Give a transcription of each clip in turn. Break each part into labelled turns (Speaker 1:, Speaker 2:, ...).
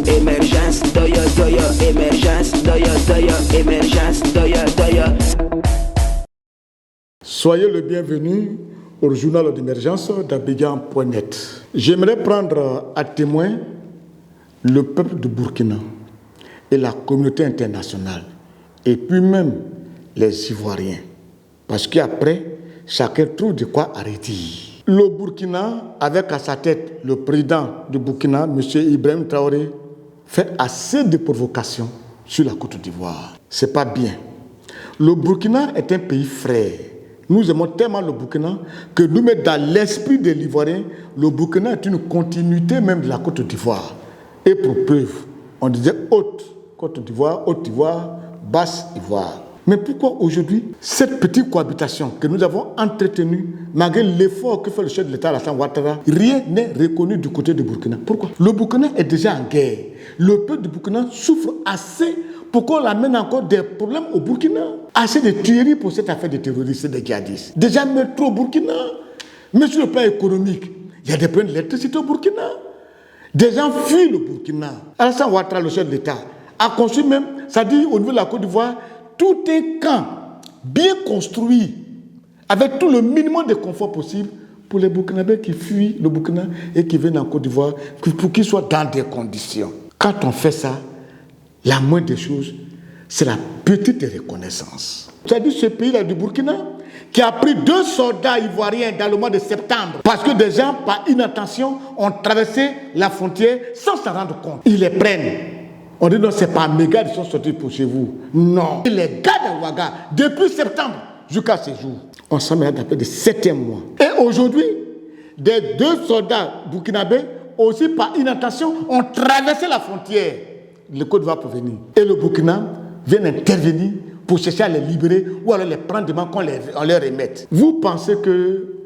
Speaker 1: Émergence, doya, doya, émergence, doya, doya, émergence, doya, doya.
Speaker 2: Soyez le bienvenu au journal d'émergence d'Abidjan.net. J'aimerais prendre à témoin le peuple du Burkina et la communauté internationale, et puis même les Ivoiriens. Parce qu'après, chacun trouve de quoi arrêter. Le Burkina, avec à sa tête le président du Burkina, M. Ibrahim Traoré, fait assez de provocations sur la Côte d'Ivoire. C'est pas bien. Le Burkina est un pays frère. Nous aimons tellement le Burkina que nous mettons dans l'esprit de l'Ivoirien, le Burkina est une continuité même de la Côte d'Ivoire. Et pour preuve, on disait Haute Côte d'Ivoire, Haute Ivoire, Basse Ivoire. Mais pourquoi aujourd'hui, cette petite cohabitation que nous avons entretenue, malgré l'effort que fait le chef de l'État Alassane Ouattara, rien n'est reconnu du côté du Burkina? Pourquoi? Le Burkina est déjà en guerre. Le peuple du Burkina souffre assez pour qu'on amène encore des problèmes au Burkina. Assez de tueries pour cette affaire de terroristes et de djihadistes. Déjà métro au Burkina. Mais sur le plan économique, il y a des problèmes d'électricité au Burkina. Des gens fuient le Burkina. Alassane Ouattara, le chef de l'État, a construit même, ça dit au niveau de la Côte d'Ivoire, tout un camp bien construit, avec tout le minimum de confort possible pour les Burkinabés qui fuient le Burkina et qui viennent en Côte d'Ivoire, pour qu'ils soient dans des conditions. Quand on fait ça, la moindre des choses, c'est la petite reconnaissance. C'est-à-dire ce pays-là du Burkina, qui a pris 2 soldats ivoiriens dans le mois de septembre, parce que des gens, par inattention, ont traversé la frontière sans s'en rendre compte. Ils les prennent. On dit non, c'est pas méga, ils sont sortis pour chez vous. Non. Les gars de Ouaga, depuis septembre jusqu'à ce jour, on s'en met à peu de 7e mois. Et aujourd'hui, des 2 soldats burkinabés, aussi par inattention, ont traversé la frontière. Le Côte d'Ivoire pour venir. Et le Burkina vient intervenir pour chercher à les libérer ou alors les prendre devant qu'on les remette. Vous pensez que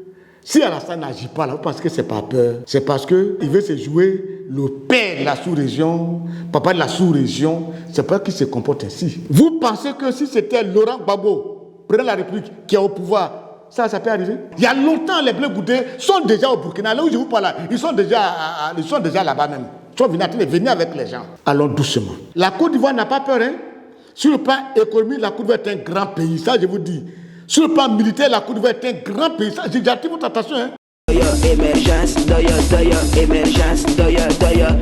Speaker 2: si Alassane n'agit pas là, vous pensez que c'est pas peur? C'est parce qu'il veut se jouer le père de la sous-région, papa de la sous-région. C'est pas qu'il se comporte ainsi. Vous pensez que si c'était Laurent Gbagbo, président de la République, qui est au pouvoir, ça peut arriver? Il y a longtemps, les Bleus Goudés sont déjà au Burkina. Là où je vous parle, ils sont déjà là-bas même. Ils sont venus avec les gens. Allons doucement. La Côte d'Ivoire n'a pas peur, hein? Sur le plan économique, la Côte d'Ivoire est un grand pays. Ça, je vous dis. Sur le plan militaire, la Côte d'Ivoire est un grand pays. Ça, j'ai attiré votre attention, hein?
Speaker 1: Émergence, doya, doya, émergence, doya, doya.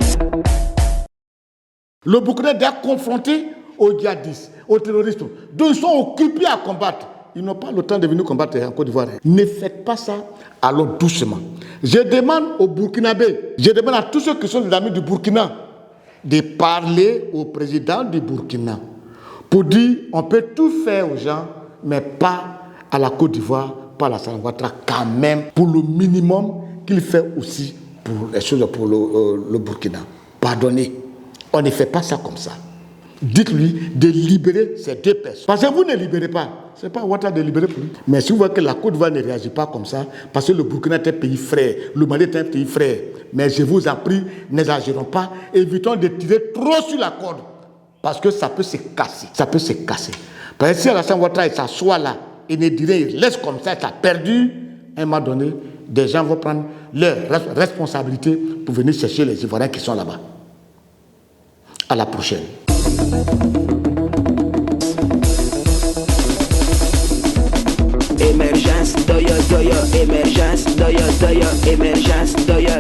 Speaker 2: Le Burkina est confronté aux djihadistes, aux terroristes. Donc ils sont occupés à combattre. Ils n'ont pas le temps de venir combattre en Côte d'Ivoire. Ne faites pas ça, allons doucement. Je demande aux Burkinabés, je demande à tous ceux qui sont des amis du Burkina, de parler au président du Burkina pour dire on peut tout faire aux gens, mais pas à la Côte d'Ivoire, pas à la Alassane Ouattara, quand même, pour le minimum qu'il fait aussi pour les choses pour le Burkina. Pardonnez, on ne fait pas ça comme ça. Dites-lui de libérer ces 2 personnes. Parce que vous ne libérez pas. Ce n'est pas Ouattara de libérer pour lui. Mais si vous voyez que la Côte d'Ivoire ne réagit pas comme ça, parce que le Burkina est un pays frère, le Mali est un pays frère, mais je vous en prie, n'exagérons pas, évitons de tirer trop sur la corde. Parce que ça peut se casser. Ça peut se casser. Parce que si Alassane Ouattara s'assoit là, et ne dirait, il laisse comme ça, ça a perdu, à un moment donné, des gens vont prendre leur responsabilité pour venir chercher les Ivoiriens qui sont là-bas. À la prochaine.
Speaker 1: Émergence, doya, doya, émergence, doya, doya, émergence, doya.